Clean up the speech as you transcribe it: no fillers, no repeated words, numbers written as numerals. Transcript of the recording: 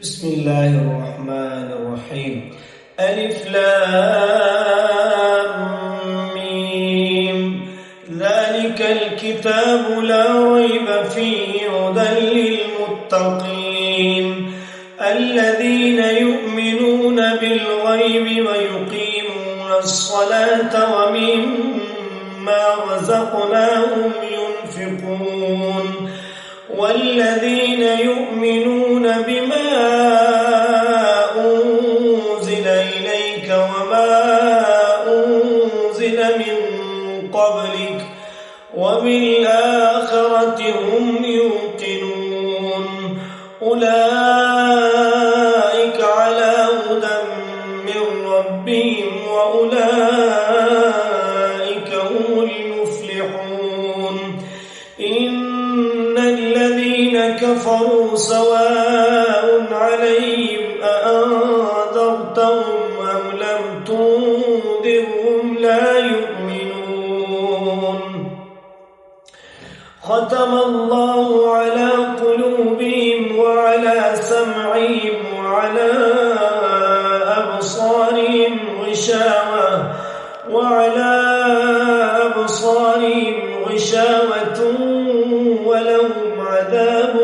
بسم الله الرحمن الرحيم. ألف لام ميم. ذلك الكتاب لا ريب فيه هدى للمتقين الذين يؤمنون بالغيب ويقيمون الصلاة ومما رزقناهم ينفقون والذين يؤمنون بما أنزل إليك وما أنزل من قبلك وبالآخرة هم يوقنون أولئك على هدى من ربهم وأولئك هم المفلحون. إن الذين كفروا سواء عليهم أأنذرتهم أم لم تنذرهم لا يؤمنون. ختم الله على قلوبهم وعلى سمعهم وعلى أبصارهم غشاوة ولهم عذاب